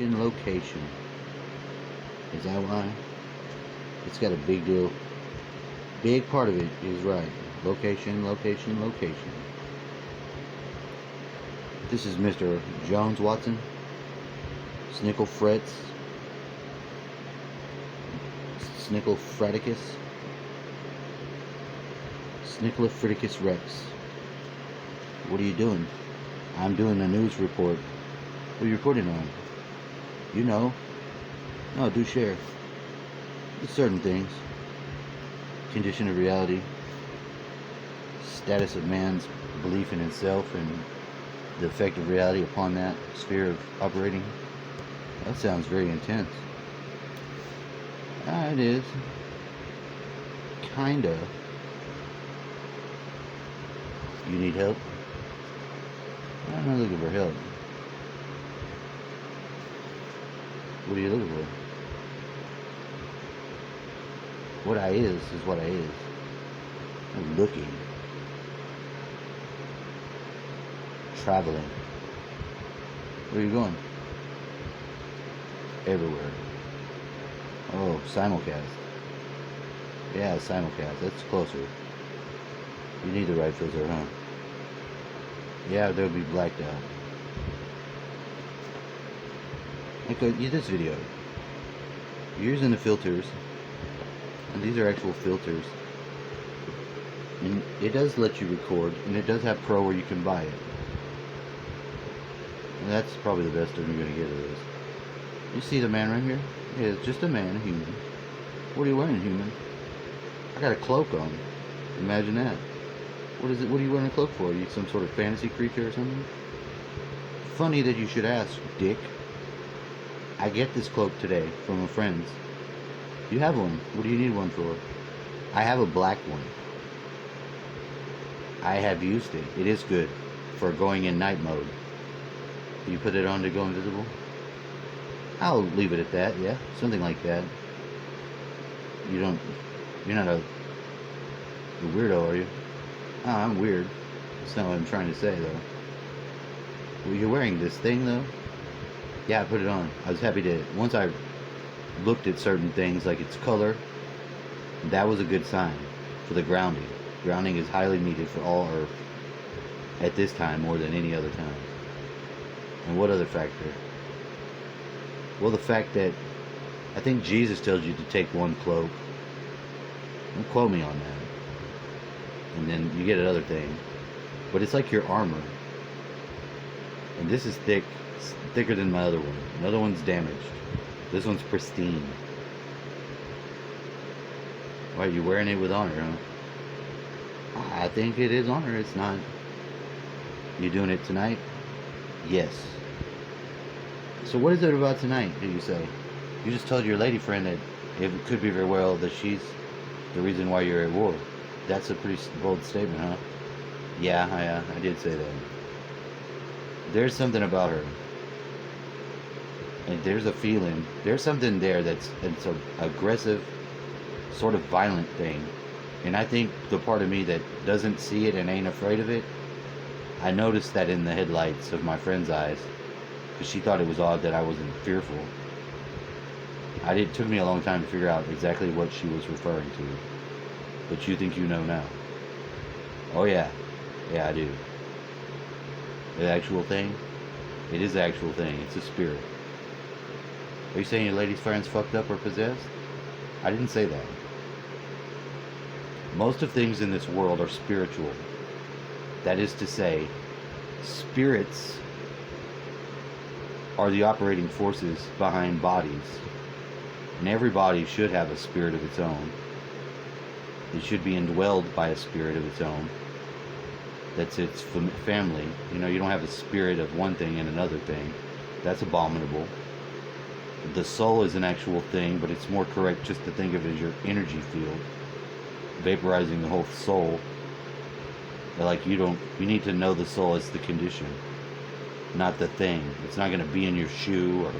Location, location. Is that why? It's got a big deal. Big part of it is right. Location, location, location. This is Mr. Jones Watson. Snickle Frets. Snickle Freticus. Snicklefriticus Rex. What are you doing? I'm doing a news report. What are you reporting on? You know. No, do share. It's certain things. Condition of reality. Status of man's belief in himself and the effect of reality upon that sphere of operating. That sounds very intense. It is. Kinda. You need help? I'm not looking for help. What are you looking for? What I is what I is. I'm looking. Traveling. Where are you going? Everywhere. Oh, simulcast. Yeah, simulcast. That's closer. You need the right filter, huh? Yeah, they'll be blacked out. Okay, this video. You're using the filters. And these are actual filters. And it does let you record. And it does have Pro where you can buy it. And that's probably the best you're going to get of this. You see the man right here? Yeah, it's just a man, a human. What are you wearing, human? I got a cloak on. Imagine that. What is it? What are you wearing a cloak for? Are you some sort of fantasy creature or something? Funny that you should ask, dick. I get this cloak today from a friend's. You have one. What do you need one for? I have a black one. I have used it. It is good for going in night mode. You put it on to go invisible? I'll leave it at that, yeah. Something like that. You're not a weirdo, are you? Oh, I'm weird. That's not what I'm trying to say, though. Well, you're wearing this thing, though? Yeah, I put it on. I was happy to... Once I looked at certain things, like its color, that was a good sign for the grounding. Grounding is highly needed for all Earth at this time more than any other time. And what other factor? Well, the fact that I think Jesus tells you to take one cloak. Don't quote me on that. And then you get another thing. But it's like your armor. And this is thick. It's thicker than my other one. Another one's damaged. This one's pristine. Why, you wearing it with honor, huh? I think it is honor. It's not. You doing it tonight? Yes. So what is it about tonight, do you say? You just told your lady friend that it could be very well that she's the reason why you're at war. That's a pretty bold statement, huh? Yeah, I did say that. There's something about her. And there's a feeling. There's something there it's an aggressive, sort of violent thing. And I think the part of me that doesn't see it and ain't afraid of it, I noticed that in the headlights of my friend's eyes. Because she thought it was odd that I wasn't fearful. It took me a long time to figure out exactly what she was referring to. But you think you know now. Oh yeah. Yeah, I do. The actual thing? It is the actual thing. It's a spirit. Are you saying your lady's friend's fucked up or possessed? I didn't say that. Most of things in this world are spiritual. That is to say, spirits are the operating forces behind bodies. And every body should have a spirit of its own. It should be indwelled by a spirit of its own. That's its family. You know, you don't have a spirit of one thing and another thing. That's abominable. The soul is an actual thing, but it's more correct just to think of it as your energy field. Vaporizing the whole soul. Like you need to know the soul as the condition, not the thing. It's not going to be in your shoe or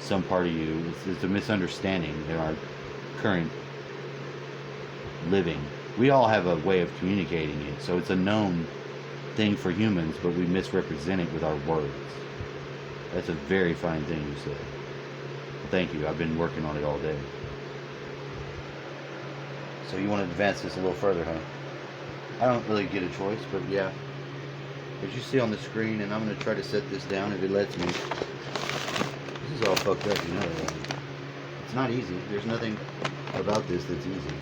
some part of you. It's a misunderstanding in our current living. We all have a way of communicating it, so it's a known thing for humans, but we misrepresent it with our words. That's a very fine thing you said. Well, thank you. I've been working on it all day. So you want to advance this a little further, huh? I don't really get a choice, but yeah. As you see on the screen, and I'm going to try to set this down if it lets me. This is all fucked up, you know. It's not easy. There's nothing about this that's easy.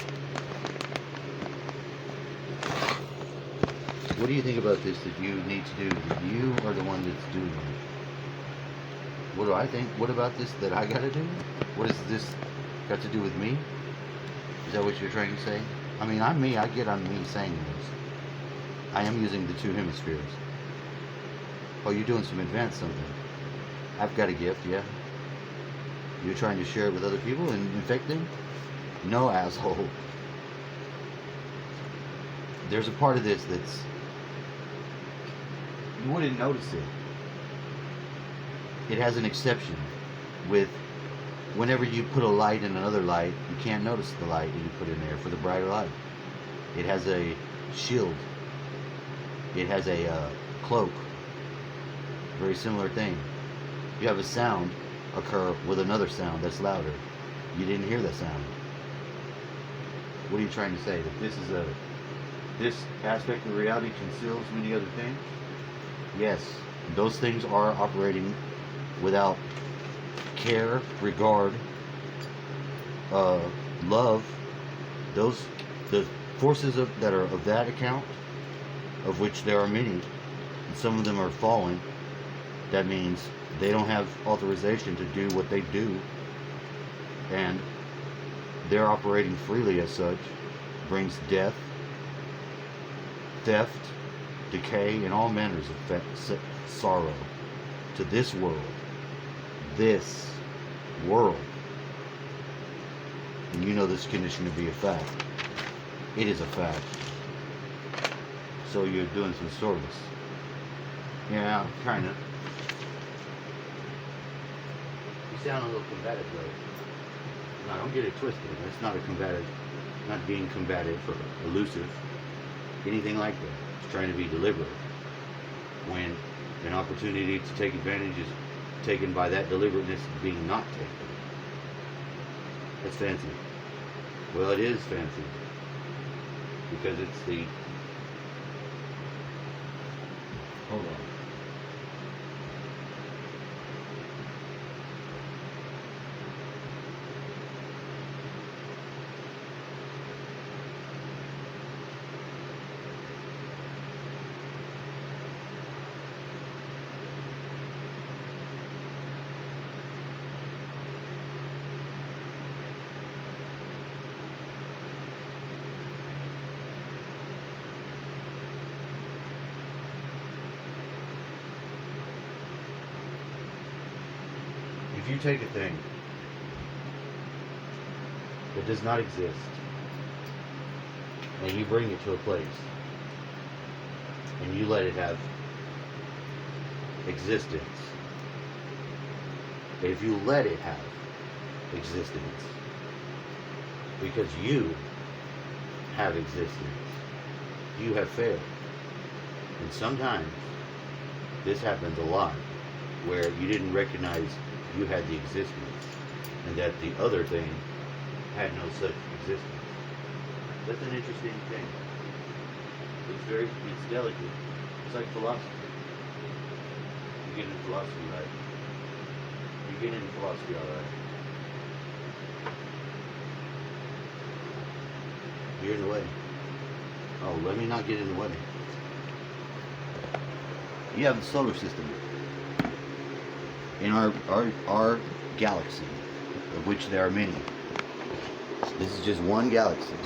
What do you think about this that you need to do? That you are the one that's doing it? What do I think? What about this that I gotta do? What does this got to do with me? Is that what you're trying to say? I mean, I'm me. I get on me saying this. I am using the two hemispheres. Oh, you're doing some advanced something. I've got a gift, yeah. You're trying to share it with other people and infect them? No, asshole. There's a part of this that's... You wouldn't notice it. It has an exception with whenever you put a light in another light, you can't notice the light that you put in there for the brighter light. It has a shield. It has a cloak. Very similar thing. You have a sound occur with another sound that's louder. You didn't hear the sound. What are you trying to say? That this aspect of reality conceals many other things? Yes, those things are operating without care, regard, love. The forces that are of that account, of which there are many, and some of them are fallen. That means they don't have authorization to do what they do, and they're operating freely as such. Brings death, theft, decay, and all manners of sorrow to this world. This world. And you know this condition to be a fact. It is a fact. So you're doing some service. Yeah, kind of. You sound a little combative, though. Now, don't get it twisted. That's not a combative, not being combative or elusive. Anything like that. It's trying to be deliberate. When an opportunity to take advantage is taken by that deliberateness being not taken. That's fancy. Well, it is fancy. Because it's the... Hold on. If you take a thing that does not exist and you bring it to a place and you let it have existence, if you let it have existence because you have existence, you have failed. And sometimes this happens a lot where you didn't recognize you had the existence, and that the other thing had no such existence. That's an interesting thing. It's delicate. It's like philosophy. You get into philosophy, right? You get into philosophy, alright. You're in the way. Oh, let me not get in the way. You have the solar system. In our galaxy, of which there are many. This is just one galaxy,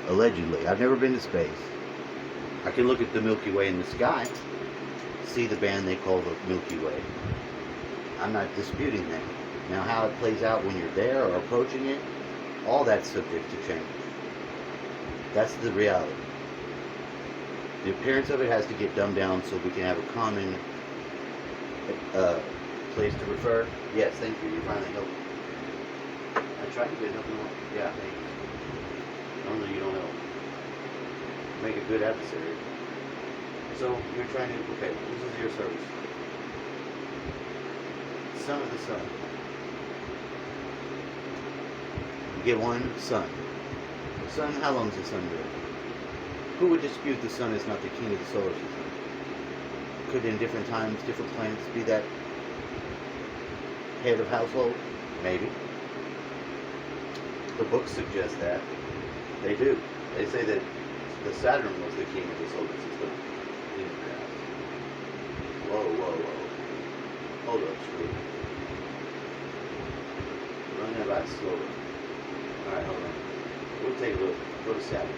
allegedly. I've never been to space. I can look at the Milky Way in the sky, see the band they call the Milky Way. I'm not disputing that. Now, how it plays out when you're there or approaching it, all that's subject to change. That's the reality. The appearance of it has to get dumbed down so we can have a common place to refer. Yes, thank you. You finally helped. I tried to get helping. Yeah, thank you. Normally you don't help. Make a good adversary. So you're trying to. Okay, this is your service. son of the sun. You get one sun. The sun, how long is the sun live? Who would dispute the sun is not the king of the solar system? Could in different times, different planets be that head of household? Maybe. The books suggest that. They do. They say that the Saturn was the king of the solar system in the past. Whoa, whoa, whoa. Hold up, screw. Run that right slowly. Alright, hold on. We'll take a look. Go to Saturn.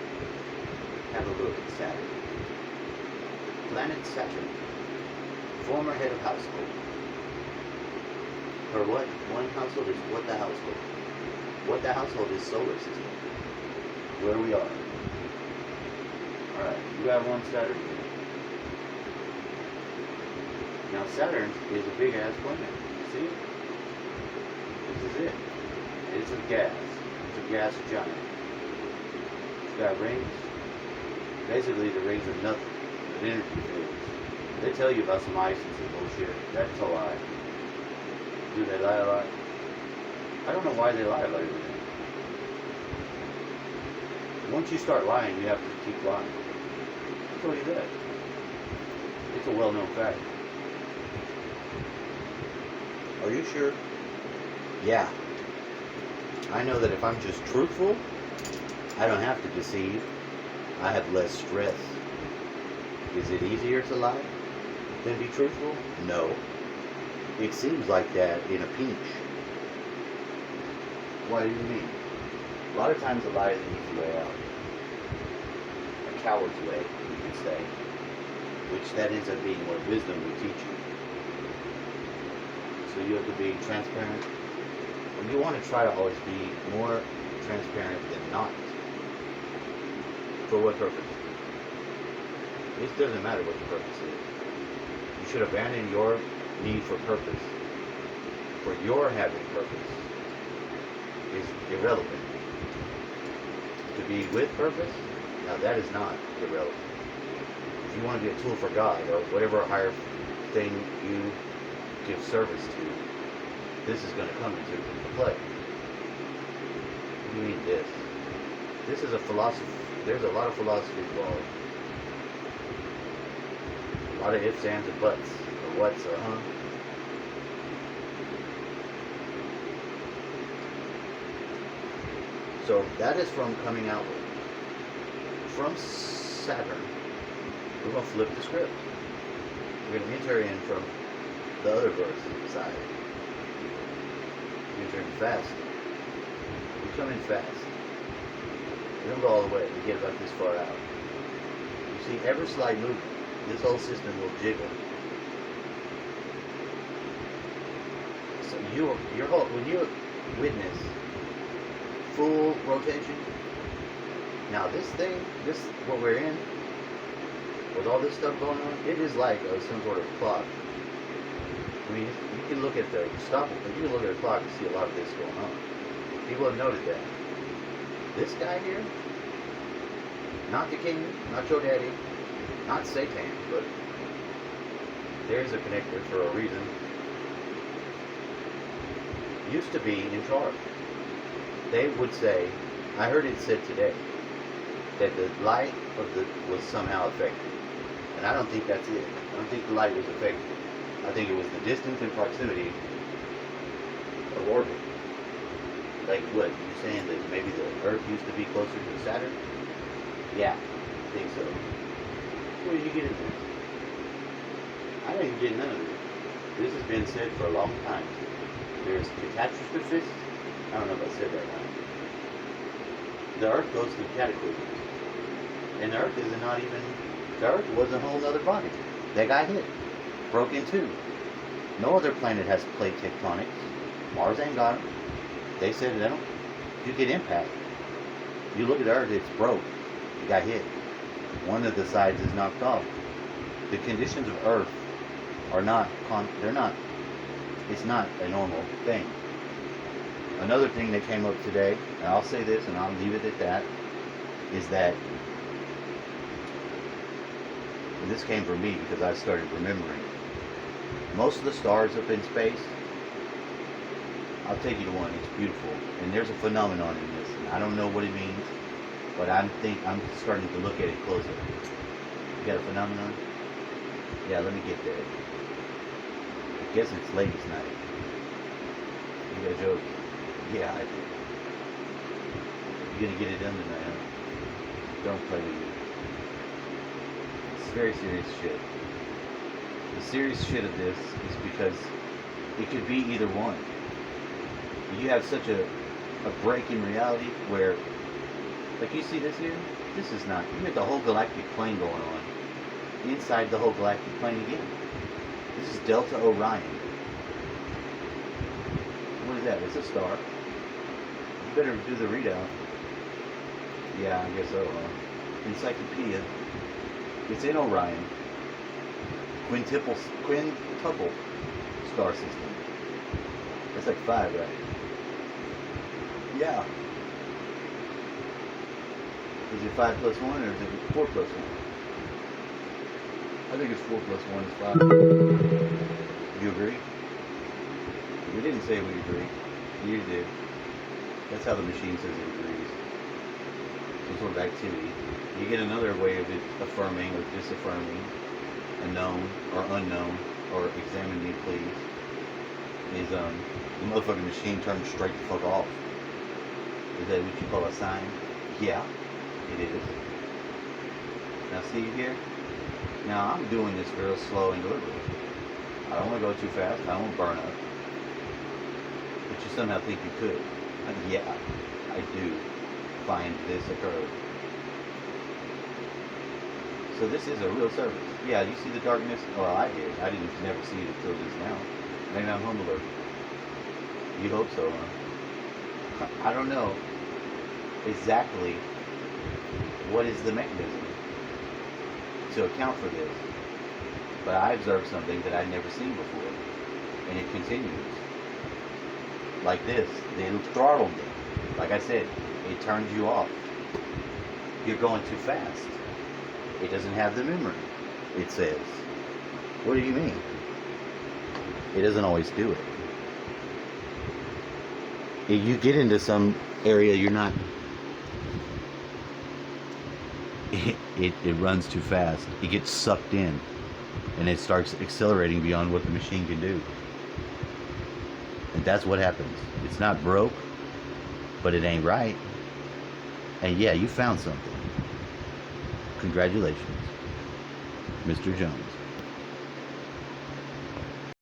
Have a look at Saturn. Planet Saturn. Former head of household. Or what? One household is what the household. What the household is solar system. Where we are. Alright, you got one Saturn. Now Saturn is a big ass planet. See? This is it. It's a gas. It's a gas giant. It's got rings. Basically the rings are nothing. But energy fields. They tell you about some ice and some bullshit. That's a lie. Do they lie a lot? I don't know why they lie about everything. Once you start lying, you have to keep lying. I'll tell you that. It's a well-known fact. Are you sure? Yeah. I know that if I'm just truthful, I don't have to deceive. I have less stress. Is it easier to lie than be truthful? No. It seems like that in a pinch. What do you mean? A lot of times a lie is an easy way out. A coward's way, you could say. Which that ends up being what wisdom will teach you. So you have to be transparent. And you want to try to always be more transparent than not. For what purpose? It doesn't matter what the purpose is. You should abandon your need for purpose. For your having purpose is irrelevant. To be with purpose, now that is not irrelevant. If you want to be a tool for God or whatever higher thing you give service to, this is going to come into play. What do you mean this? This is a philosophy. There's a lot of philosophy involved. A lot of ifs, ands, and buts. Or what's, or huh. So that is from coming outward. From Saturn, we're going to flip the script. We're going to enter in from the other verse side. We enter in fast. We come in fast. We don't go all the way. We get about this far out. You see, every slight movement, this whole system will jiggle. So when you witness full rotation, now this what we're in, with all this stuff going on, it is like some sort of clock. I mean, you can look at the you can look at the clock and see a lot of this going on. People have noted that. This guy here, not the king, not your daddy, not Satan, but there's a connector for a reason, used to be in charge. They would say, I heard it said today, that the light was somehow affected. And I don't think that's it. I don't think the light was affected. I think it was the distance and proximity of orbit. Like what? You saying that maybe the Earth used to be closer to Saturn? Yeah, I think so. Where did you get into this? I didn't get none of it. This has been said for a long time. There's catastrophists. I don't know if I said that right. The Earth goes through cataclysms. And the Earth is not even... The Earth was a whole other body. They got hit. Broke in two. No other planet has plate tectonics. Mars ain't got them. They said they don't. You get impact. You look at Earth, it's broke. It got hit. One of the sides is knocked off. The conditions of Earth are not... It's not a normal thing. Another thing that came up today, and I'll say this and I'll leave it at that, is that, and this came from me because I started remembering, most of the stars up in space I'll take you to one. It's beautiful, and there's a phenomenon in this. And I don't know what it means, but I'm starting to look at it closer. You got a phenomenon? Yeah, let me get there. I guess it's ladies' night. You got a joke? Yeah, I do. You gonna get it done tonight, huh? Don't play with you. It's very serious shit. The serious shit of this is because it could be either one. You have such a break in reality where, like, you see this here? This is not, you got the whole galactic plane going on. Inside the whole galactic plane again. This is Delta Orion. What is that? It's a star. You better do the readout. Yeah, I guess so. Encyclopedia. It's in Orion. Quintuple star system. That's like 5, right? Yeah. Is it 5 plus 1 or is it 4 plus 1? I think it's 4 plus 1 is 5. You agree? We didn't say we agree. You did. That's how the machine says it agrees. Some sort of activity. You get another way of it affirming or disaffirming a known or unknown or examine me please. Is the motherfucking machine turns straight the fuck off. Is that what you call a sign? Yeah, it is. Now see here? Now I'm doing this real slow and deliberate. I don't want to go too fast. I don't want to burn up. But you somehow think you could. Yeah, I do find this occurred. So this is a real service. Yeah, you see the darkness? Well, I did. I didn't never see it until just now. Maybe I'm humbler. You hope so, huh? I don't know exactly what is the mechanism to account for this. But I observed something that I'd never seen before. And it continues. Like this. They throttled me. Like I said, it turns you off. You're going too fast. It doesn't have the memory, it says. What do you mean? It doesn't always do it. If you get into some area you're not, it runs too fast. It gets sucked in and it starts accelerating beyond what the machine can do. And that's what happens. It's not broke, but it ain't right. And yeah, you found something. Congratulations, Mr. Jones.